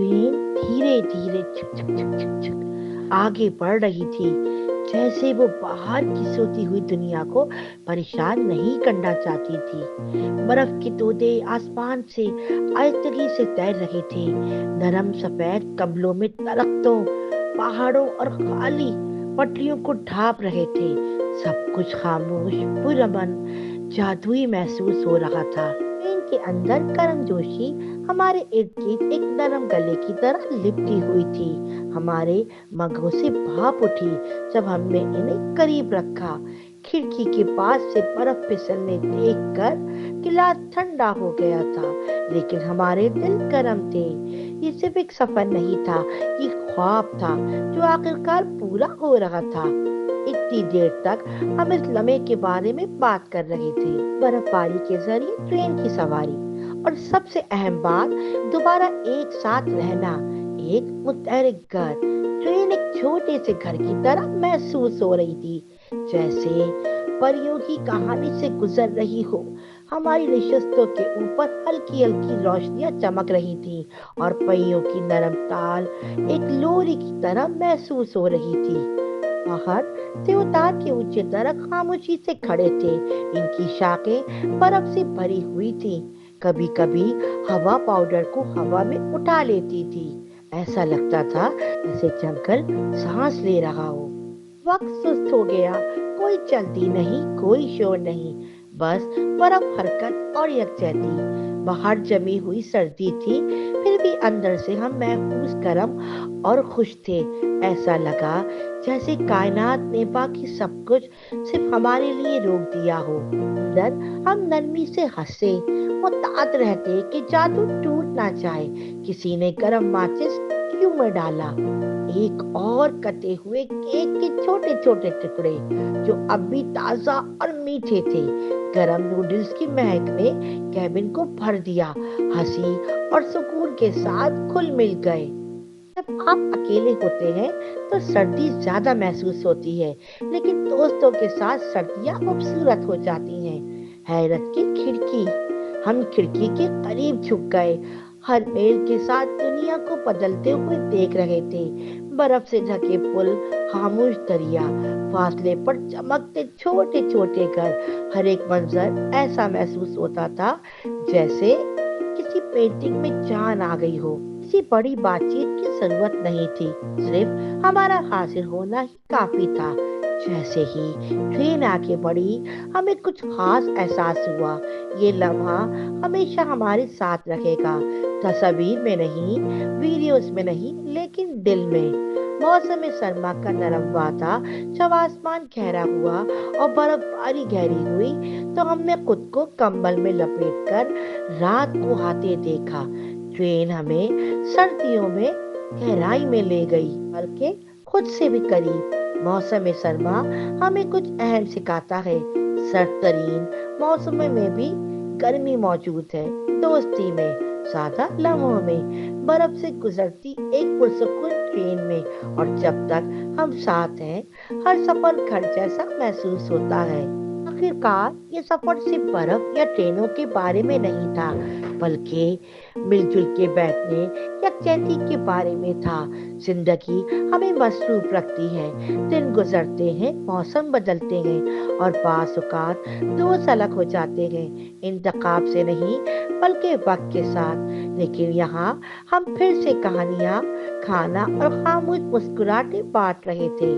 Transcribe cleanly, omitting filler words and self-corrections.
Train धीरे धीरे छक छक छक छक छक आगे बढ़ रही थी, जैसे वो बाहर की सोती हुई दुनिया को परेशान नहीं करना चाहती थी। बर्फ के तोते आसमान से आहिस्तगी से तैर रहे थे, नरम सफेद कमलों में दरख्तों, पहाड़ों और खाली पटरियों को ढांप रहे थे। सब कुछ खामोश, पुरअमन, जादुई महसूस हो रहा था। ट्रेन के अंदर गर्मजोशी हमारे इर्द गिर्द एक नरम गले की तरह लिपटी हुई थी। हमारे मगों से भाप उठी जब हमने इन्हें करीब रखा। खिड़की के पास से बर्फ फिसलने देखकर गिलास ठंडा हो गया था, लेकिन हमारे दिल गर्म थे। ये सिर्फ एक सफर नहीं था, ये ख्वाब था जो आखिरकार पूरा हो रहा था। इतनी देर तक हम इस लम्हे के बारे में बात कर रहे थे, बर्फबारी के जरिए ट्रेन की सवारी, और सबसे अहम बात, दोबारा एक साथ रहना, एक मुतहरिक घर। ट्रेन एक छोटे से घर की तरह महसूस हो रही थी, जैसे परियों की कहानी से गुजर रही हो। हमारी नशिस्तों के ऊपर हल्की हल्की रोशनियां चमक रही थी और पहियों की नरम ताल एक लोरी की तरह महसूस हो रही थी। बाहर देवदार के ऊंचे दरख्त खामोशी से खड़े थे, इनकी शाखें बर्फ से भरी हुई थीं। कभी कभी हवा पाउडर को हवा में उठा लेती थी। ऐसा लगता था जैसे जंगल सांस ले रहा हो। वक्त सुस्त हो गया, कोई चलती नहीं, कोई शोर नहीं, बस बर्फ, हरकत और यकजहती। बाहर जमी हुई सर्दी थी, फिर भी अंदर से हम महफूज, गर्म और खुश थे। ऐसा लगा जैसे कायनात ने बाकी सब कुछ सिर्फ हमारे लिए रोक दिया हो। अंदर हम नरमी से हंसे, मुताद रहते कि जादू टूट ना जाए। किसी ने गरम माचिस क्यों में डाला, एक और कटे हुए केक के छोटे छोटे टुकड़े जो अब भी ताजा और मीठे थे। गरम नूडल्स की महक ने कैबिन को भर दिया। हंसी और सुकून के साथ घुल मिल गए। जब आप अकेले होते हैं तो सर्दी ज्यादा महसूस होती है, लेकिन दोस्तों के साथ सर्दियां खूबसूरत हो जाती हैं। हैरत की खिड़की, हम खिड़की के करीब झुक गए, हर मील के साथ दुनिया को बदलते हुए देख रहे थे। बर्फ से ढके पुल, खामोश दरिया, फासले पर चमकते छोटे छोटे घर, हर एक मंजर ऐसा महसूस होता था जैसे किसी पेंटिंग में जान आ गई हो। किसी बड़ी बातचीत की जरूरत नहीं थी, सिर्फ हमारा हाजिर होना ही काफी था। जैसे ही ट्रेन आगे बढ़ी, हमें कुछ खास एहसास हुआ। ये लम्हा हमेशा हमारे साथ रहेगा, तस्वीर में नहीं, वीडियोस में नहीं, लेकिन दिल में। मौसम सरमा का नरम वादा, जब आसमान गहरा हुआ और बर्फबारी गहरी हुई, तो हमने खुद को कंबल में लपेटकर रात को आते देखा। ट्रेन हमें सर्दियों में गहराई में ले गई, बल्कि खुद से भी करीब। मौसम सरमा हमें कुछ अहम सिखाता है। सर्द तरीन मौसम में भी गर्मी मौजूद है, दोस्ती में, सादा लम्हों में, बर्फ से गुजरती एक पुरसुकून ट्रेन में। और जब तक हम साथ हैं, हर सफर घर जैसा महसूस होता है। आखिरकार ये सफर सिर्फ बर्फ या ट्रेनों के बारे में नहीं था, बल्कि मिलजुल के बैठने, यकजहती के बारे में था। जिंदगी हमें मसरूफ रखती है, दिन गुजरते हैं, मौसम बदलते हैं, और बाज़ औक़ात दोस्त अलग हो जाते हैं, इंतखाब से नहीं बल्कि वक्त के साथ। लेकिन यहाँ हम फिर से कहानियाँ, खाना और खामोश मुस्कुराहटें बांट रहे थे।